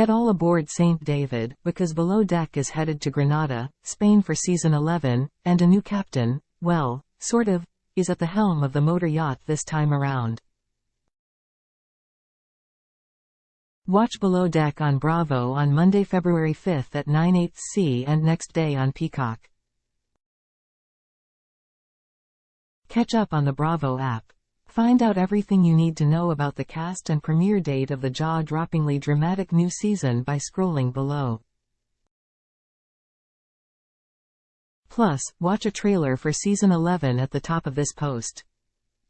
Get all aboard St. David, because Below Deck is headed to Grenada, Spain for Season 11, and a new captain, well, sort of, is at the helm of the motor yacht this time around. Watch Below Deck on Bravo on Monday, February 5 at 9/8 C and next day on Peacock. Catch up on the Bravo app. Find out everything you need to know about the cast and premiere date of the jaw-droppingly dramatic new season by scrolling below. Plus, watch a trailer for Season 11 at the top of this post.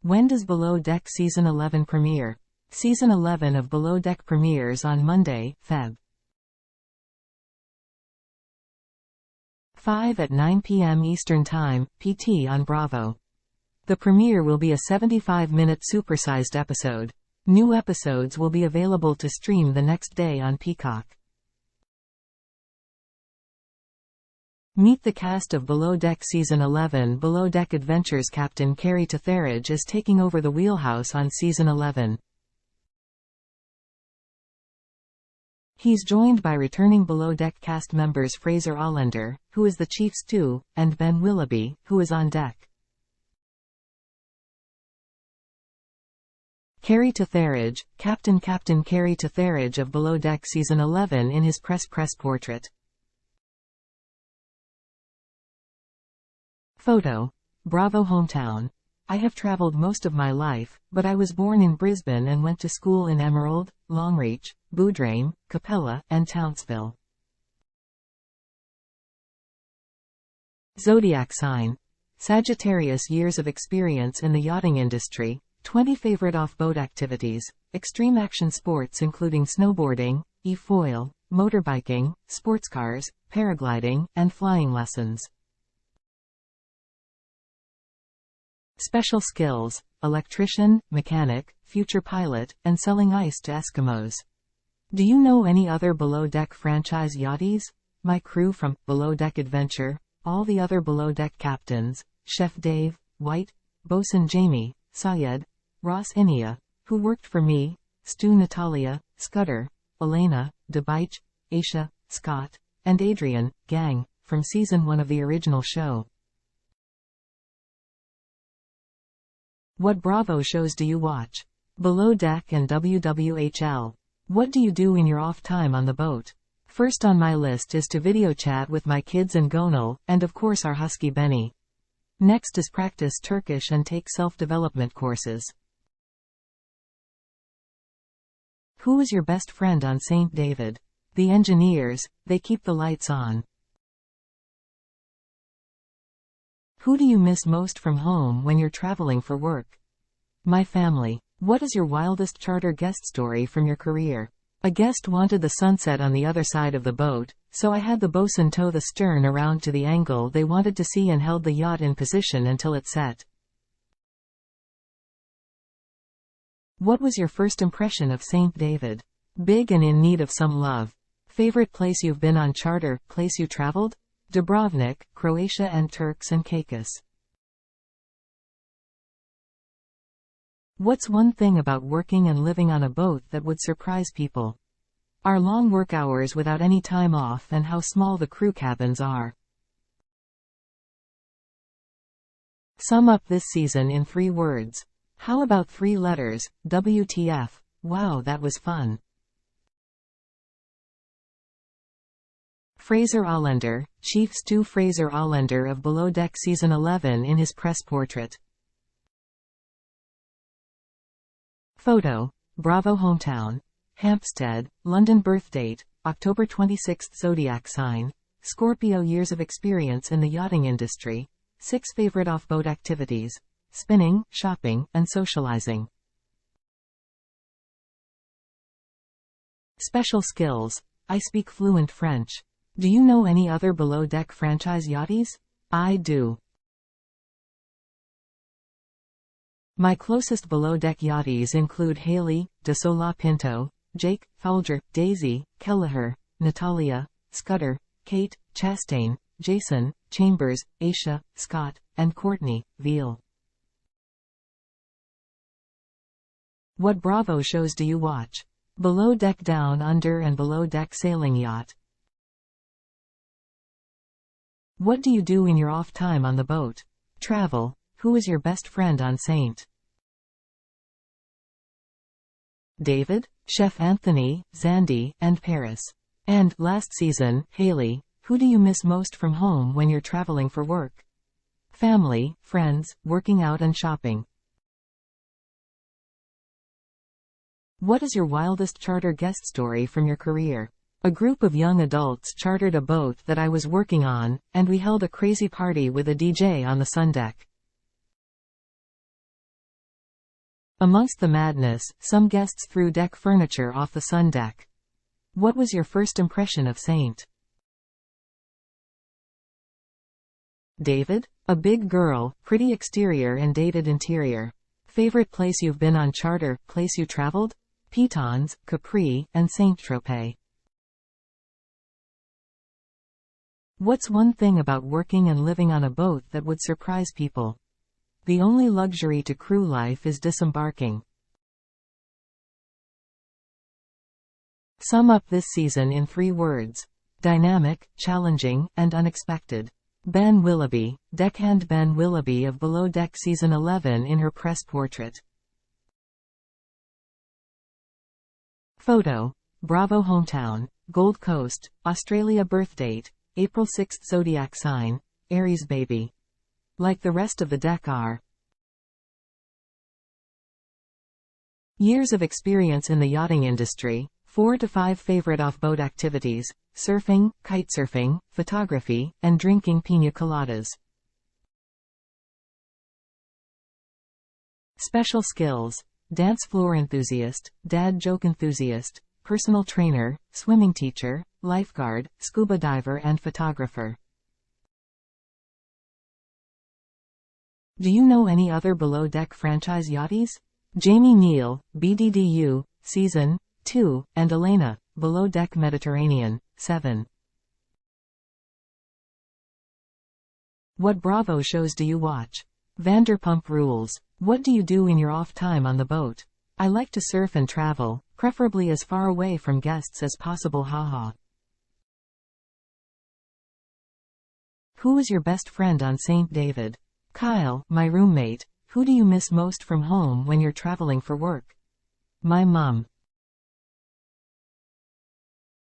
When does Below Deck Season 11 premiere? Season 11 of Below Deck premieres on Monday, Feb. 5 at 9 p.m. Eastern Time, PT on Bravo. The premiere will be a 75-minute supersized episode. New episodes will be available to stream the next day on Peacock. Meet the cast of Below Deck Season 11. Below Deck Adventures Captain Carey Tetheridge is taking over the wheelhouse on Season 11. He's joined by returning Below Deck cast members Fraser Allender, who is the chief stew, and Ben Willoughby, who is on deck. Carey Tetheridge, Captain Carey Tetheridge of Below Deck Season 11 in his press portrait. Photo. Bravo hometown. I have traveled most of my life, but I was born in Brisbane and went to school in Emerald, Longreach, Boudrain, Capella, and Townsville. Zodiac sign. Sagittarius. Years of experience in the yachting industry. 20 favorite off-boat activities. Extreme action sports including snowboarding, e-foil, motorbiking, sports cars, paragliding, and flying lessons. Special skills: electrician, mechanic, future pilot, and selling ice to Eskimos. Do you know any other Below Deck franchise yachties? My crew from Below Deck Adventure, all the other Below Deck captains, Chef Dave, White, Bosun Jamie, Syed, Ross Inia, who worked for me, Stu Natalia, Scudder, Elena, DeBeich, Aisha, Scott, and Adrian, gang, from Season 1 of the original show. What Bravo shows do you watch? Below Deck and WWHL. What do you do in your off time on the boat? First on my list is to video chat with my kids and Gonal, and of course our husky Benny. Next is practice Turkish and take self-development courses. Who is your best friend on St. David? The engineers, they keep the lights on. Who do you miss most from home when you're traveling for work? My family. What is your wildest charter guest story from your career? A guest wanted the sunset on the other side of the boat, so I had the bosun tow the stern around to the angle they wanted to see and held the yacht in position until it set. What was your first impression of St. David? Big and in need of some love. Favorite place you've been on charter, place you traveled? Dubrovnik, Croatia and Turks and Caicos. What's one thing about working and living on a boat that would surprise people? Our long work hours without any time off and how small the crew cabins are. Sum up this season in 3 words. How about 3 letters? WTF. Wow, that was fun. Fraser Allender, Chief Stew. Fraser Allender of Below Deck Season 11 in his press portrait. Photo. Bravo hometown. Hampstead, London. Birth date, October 26. Zodiac sign. Scorpio. Years of experience in the yachting industry. 6 favorite off-boat activities. Spinning, shopping, and socializing. Special skills. I speak fluent French. Do you know any other Below Deck franchise yachties? I do. My closest Below Deck yachties include Haley, De Sola Pinto, Jake, Folger, Daisy, Kelleher, Natalia, Scudder, Kate, Chastain, Jason, Chambers, Aisha, Scott, and Courtney, Veal. What Bravo shows do you watch? Below deck, down under, and below deck sailing yacht. What do you do in your off time on the boat? Travel. Who is your best friend on Saint David? Chef Anthony, Zandy, and Paris. And, last season, Haley. Who do you miss most from home when you're traveling for work? Family, friends, working out and shopping. What is your wildest charter guest story from your career? A group of young adults chartered a boat that I was working on, and we held a crazy party with a DJ on the sun deck. Amongst the madness, some guests threw deck furniture off the sun deck. What was your first impression of Saint David? A big girl, pretty exterior and dated interior. Favorite place you've been on charter, place you traveled? Pitons, Capri, and Saint-Tropez. What's one thing about working and living on a boat that would surprise people? The only luxury to crew life is disembarking. Sum up this season in 3 words. Dynamic, challenging, and unexpected. Ben Willoughby, deckhand Ben Willoughby of Below Deck Season 11 in her press portrait. Photo. Bravo hometown, Gold Coast, Australia. Birth date, April 6. Zodiac sign, Aries baby. Like the rest of the deck are. Years of experience in the yachting industry, 4 to 5 favorite off-boat activities, surfing, kitesurfing, photography, and drinking piña coladas. Special skills. Dance floor enthusiast, dad joke enthusiast, personal trainer, swimming teacher, lifeguard, scuba diver and photographer. Do you know any other Below Deck franchise yachties? Jamie Neal, BDDU, Season 2, and Elena, Below Deck Mediterranean, 7. What Bravo shows do you watch? Vanderpump Rules. What do you do in your off time on the boat? I like to surf and travel, preferably as far away from guests as possible. Haha. Who is your best friend on St. David? Kyle, my roommate. Who do you miss most from home when you're traveling for work? My mom.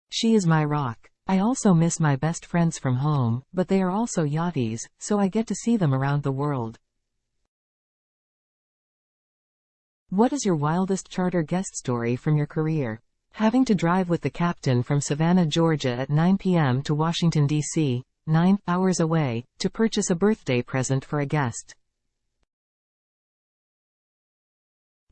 She is my rock. I also miss my best friends from home, but they are also yachties, so I get to see them around the world. What is your wildest charter guest story from your career? Having to drive with the captain from Savannah, Georgia at 9 p.m. to Washington, D.C., 9 hours away, to purchase a birthday present for a guest.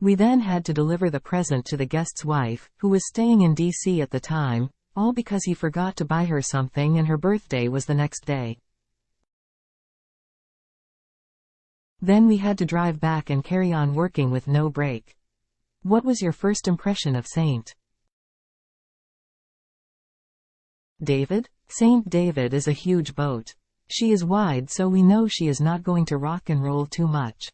We then had to deliver the present to the guest's wife, who was staying in D.C. at the time, all because he forgot to buy her something and her birthday was the next day. Then we had to drive back and carry on working with no break. What was your first impression of St. David? St. David is a huge boat. She is wide, so we know she is not going to rock and roll too much.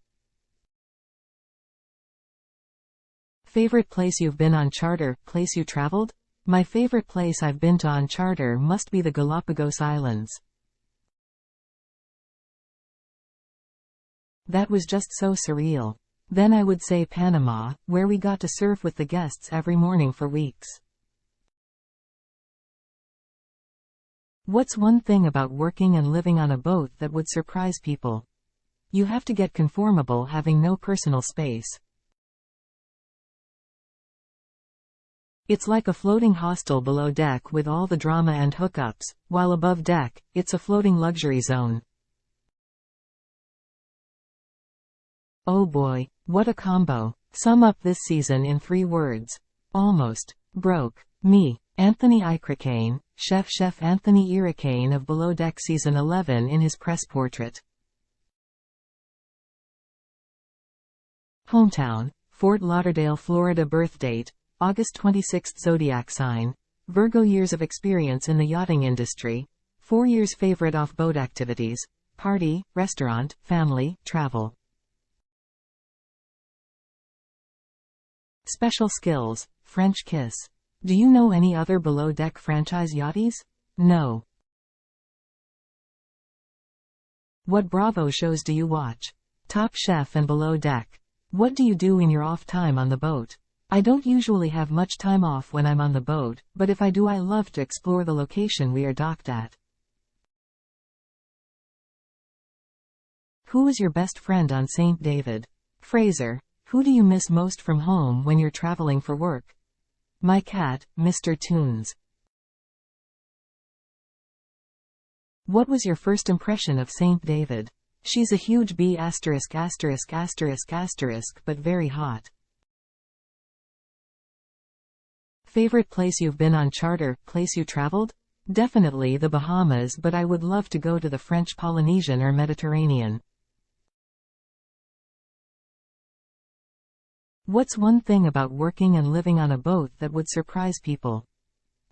Favorite place you've been on charter, place you traveled? My favorite place I've been to on charter must be the Galapagos Islands. That was just so surreal. Then I would say Panama, where we got to surf with the guests every morning for weeks. What's one thing about working and living on a boat that would surprise people? You have to get conformable having no personal space. It's like a floating hostel below deck with all the drama and hookups, while above deck, it's a floating luxury zone. Oh boy, what a combo. Sum up this season in 3 words. Almost. Broke. Me. Anthony Ikricane, Chef Anthony Iricane of Below Deck Season 11 in his press portrait. Hometown, Fort Lauderdale, Florida. Birth date, August 26. Zodiac sign, Virgo. Years of experience in the yachting industry, 4 years. Favorite off-boat activities, party, restaurant, family, travel. Special skills, French kiss. Do you know any other below-deck franchise yachties? No. What Bravo shows do you watch? Top Chef and Below Deck. What do you do in your off time on the boat? I don't usually have much time off when I'm on the boat, but if I do, I love to explore the location we are docked at. Who is your best friend on St. David? Fraser. Who do you miss most from home when you're traveling for work? My cat, Mr. Toons. What was your first impression of St. David? She's a huge bee asterisk asterisk asterisk asterisk but very hot. Favorite place you've been on charter, place you traveled? Definitely the Bahamas, but I would love to go to the French Polynesian or Mediterranean. What's one thing about working and living on a boat that would surprise people?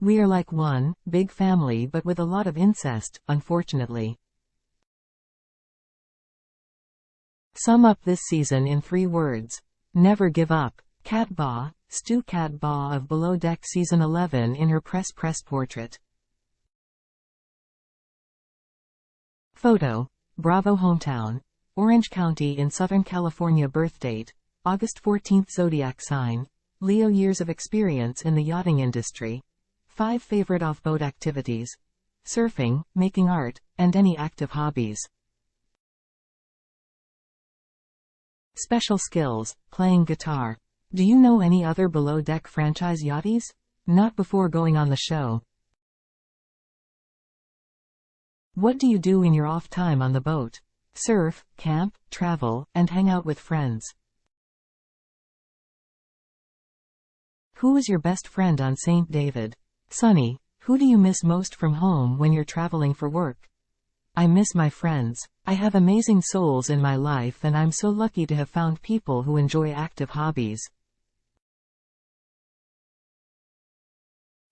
We are like one big family but with a lot of incest, unfortunately. Sum up this season in 3 words. Never give up. Kat Baugh, Stu Kat Baugh of Below Deck Season 11 in her press portrait. Photo. Bravo hometown. Orange County in Southern California. Birth date. August 14th. Zodiac sign. Leo. Years of experience in the yachting industry. 5 favorite off-boat activities. Surfing, making art, and any active hobbies. Special skills, playing guitar. Do you know any other below-deck franchise yachties? Not before going on the show. What do you do in your off time on the boat? Surf, camp, travel, and hang out with friends. Who is your best friend on St. David? Sunny. Who do you miss most from home when you're traveling for work? I miss my friends. I have amazing souls in my life and I'm so lucky to have found people who enjoy active hobbies.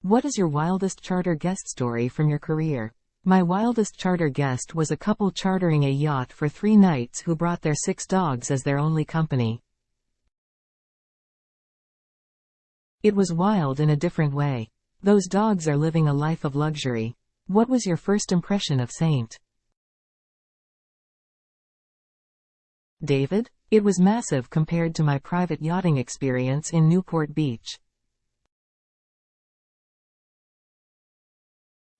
What is your wildest charter guest story from your career? My wildest charter guest was a couple chartering a yacht for 3 nights who brought their 6 dogs as their only company. It was wild in a different way. Those dogs are living a life of luxury. What was your first impression of St. David? It was massive compared to my private yachting experience in Newport Beach.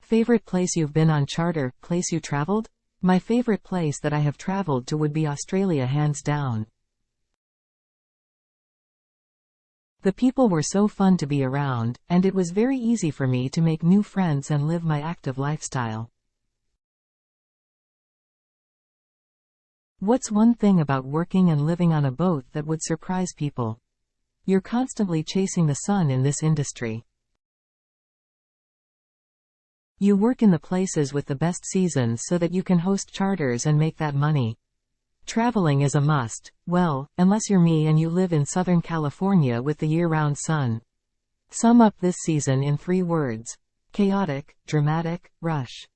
Favorite place you've been on charter, place you traveled? My favorite place that I have traveled to would be Australia, hands down. The people were so fun to be around, and it was very easy for me to make new friends and live my active lifestyle. What's one thing about working and living on a boat that would surprise people? You're constantly chasing the sun in this industry. You work in the places with the best seasons so that you can host charters and make that money. Traveling is a must, well, unless you're me and you live in Southern California with the year-round sun. Sum up this season in 3 words. Chaotic, dramatic, rush.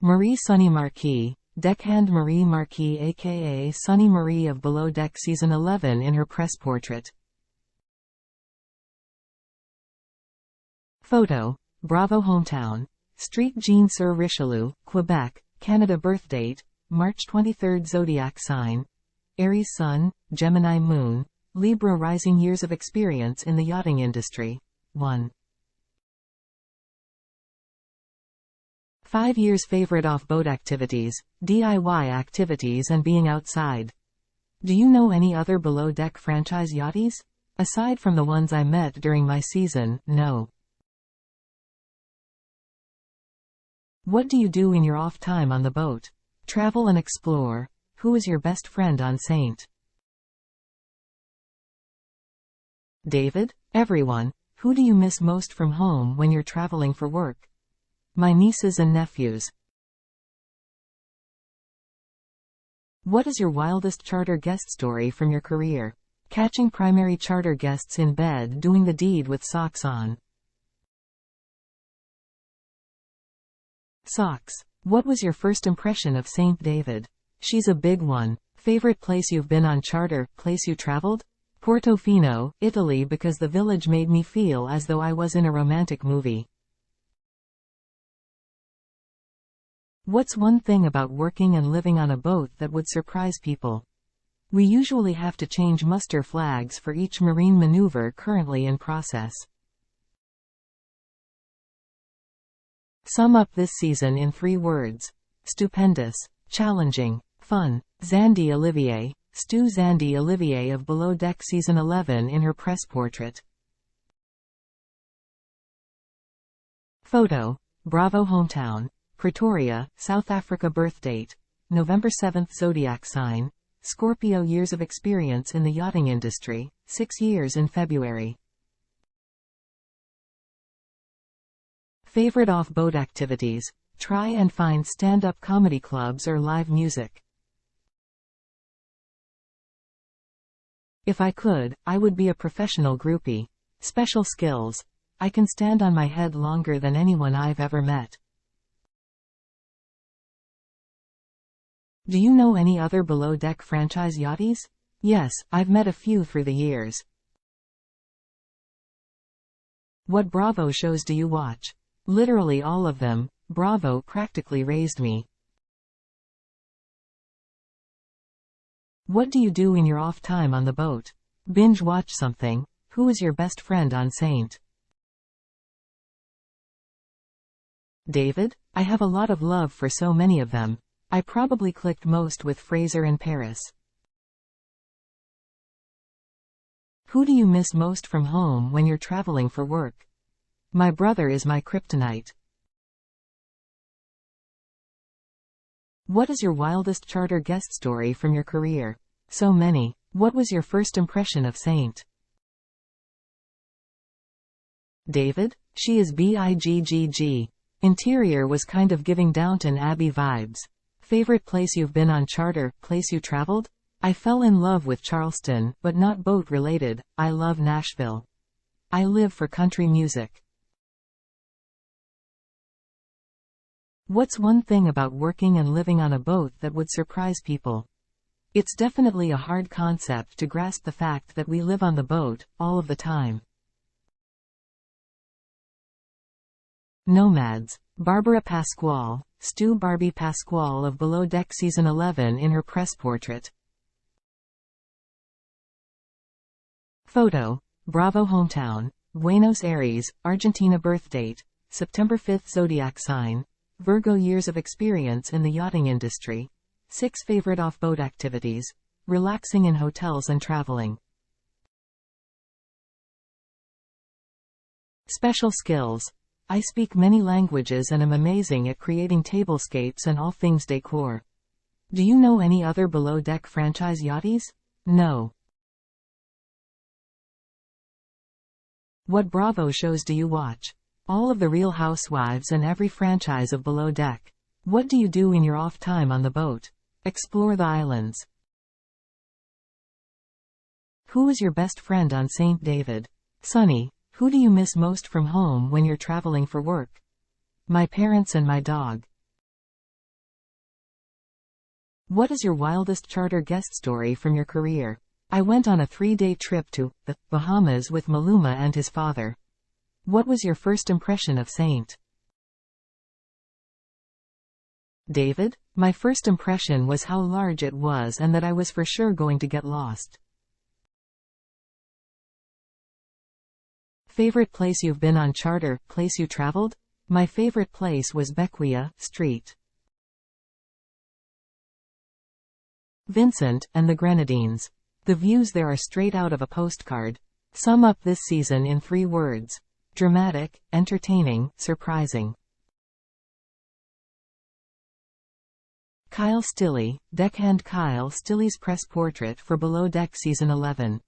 Marie Sunny Marquis, Deckhand Marie Marquis aka Sunny Marie of Below Deck Season 11 in her press portrait. Photo. Bravo hometown. Street Jean sur Richelieu, Quebec, Canada. Birth date, March 23rd. Zodiac sign. Aries Sun, Gemini Moon, Libra rising. Years of experience in the yachting industry. 1. 5 years. Favorite off-boat activities, DIY activities and being outside. Do you know any other below-deck franchise yachties? Aside from the ones I met during my season, no. What do you do in your off time on the boat? Travel and explore. Who is your best friend on St. David? Everyone. Who do you miss most from home when you're traveling for work? My nieces and nephews. What is your wildest charter guest story from your career? Catching primary charter guests in bed doing the deed with socks on. Socks. What was your first impression of St. David? She's a big one. Favorite place you've been on charter, place you traveled? Portofino, Italy, because the village made me feel as though I was in a romantic movie. What's one thing about working and living on a boat that would surprise people? We usually have to change muster flags for each marine maneuver currently in process. Sum up this season in 3 words. Stupendous, challenging, fun. Zandy Olivier, Stu Zandy Olivier of Below Deck Season 11 in her press portrait. Photo. Bravo hometown. Pretoria, South Africa. Birth date. November 7th. Zodiac sign. Scorpio. Years of experience in the yachting industry. 6 years in February. Favorite off-boat activities. Try and find stand-up comedy clubs or live music. If I could, I would be a professional groupie. Special skills. I can stand on my head longer than anyone I've ever met. Do you know any other Below Deck franchise yachties? Yes, I've met a few through the years. What Bravo shows do you watch? Literally all of them. Bravo practically raised me. What do you do in your off time on the boat? Binge watch something. Who is your best friend on Saint? David? I have a lot of love for so many of them. I probably clicked most with Fraser and Paris. Who do you miss most from home when you're traveling for work? My brother is my kryptonite. What is your wildest charter guest story from your career? So many. What was your first impression of Saint? David? She is BIGGG. Interior was kind of giving Downton Abbey vibes. Favorite place you've been on charter, place you traveled? I fell in love with Charleston, but not boat related. I love Nashville. I live for country music. What's one thing about working and living on a boat that would surprise people? It's definitely a hard concept to grasp, the fact that we live on the boat, all of the time. Nomads. Barbara Pasquale, Stu Barbie Pasquale of Below Deck Season 11 in her press portrait. Photo. Bravo hometown. Buenos Aires, Argentina. Birth date. September 5th. Zodiac sign. Virgo. Years of experience in the yachting industry. 6 favorite off-boat activities. Relaxing in hotels and traveling. Special skills. I speak many languages and am amazing at creating tablescapes and all things decor. Do you know any other Below Deck franchise yachties? No. What Bravo shows do you watch? All of the Real Housewives and every franchise of Below Deck. What do you do in your off time on the boat? Explore the islands. Who is your best friend on St. David? Sunny. Who do you miss most from home when you're traveling for work? My parents and my dog. What is your wildest charter guest story from your career? I went on a 3-day trip to the Bahamas with Maluma and his father. What was your first impression of Saint? David? My first impression was how large it was and that I was for sure going to get lost. Favorite place you've been on charter, place you traveled? My favorite place was Bequia Street. Vincent and the Grenadines. The views there are straight out of a postcard. Sum up this season in 3 words. Dramatic, entertaining, surprising. Kyle Stilley, Deckhand. Kyle Stilley's press portrait for Below Deck Season 11.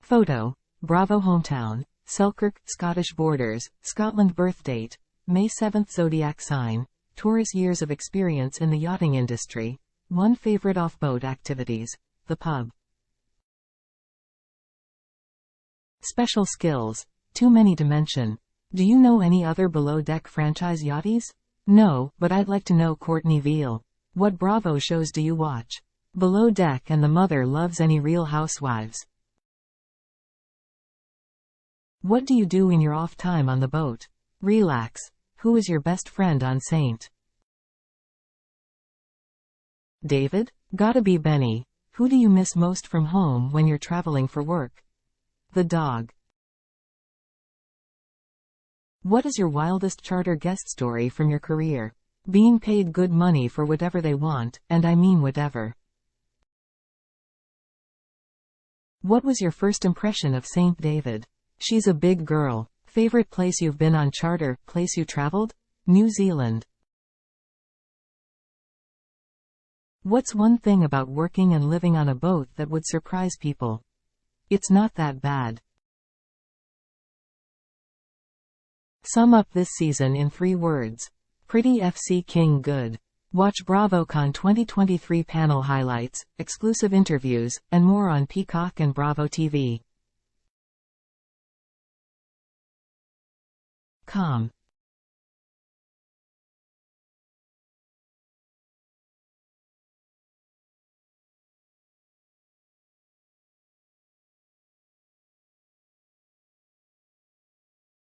Photo. Bravo hometown. Selkirk, Scottish Borders, Scotland. Birth date. May 7th. Zodiac sign. Taurus. Years of experience in the yachting industry. 1 favorite off-boat activities. The pub. Special skills. Too many to mention. Do you know any other Below Deck franchise yachties? No, but I'd like to know Courtney Veal. What Bravo shows do you watch? Below deck and the mother loves any Real Housewives. What do you do in your off time on the boat? Relax. Who is your best friend on Saint? David? Gotta be Benny. Who do you miss most from home when you're traveling for work? The dog. What is your wildest charter guest story from your career? Being paid good money for whatever they want, and I mean whatever. What was your first impression of Saint David? She's a big girl. Favorite place you've been on charter, place you traveled? New Zealand. What's one thing about working and living on a boat that would surprise people? It's not that bad. Sum up this season in 3 words. Pretty FC King good. Watch BravoCon 2023 panel highlights, exclusive interviews, and more on Peacock and Bravo TV. Calm.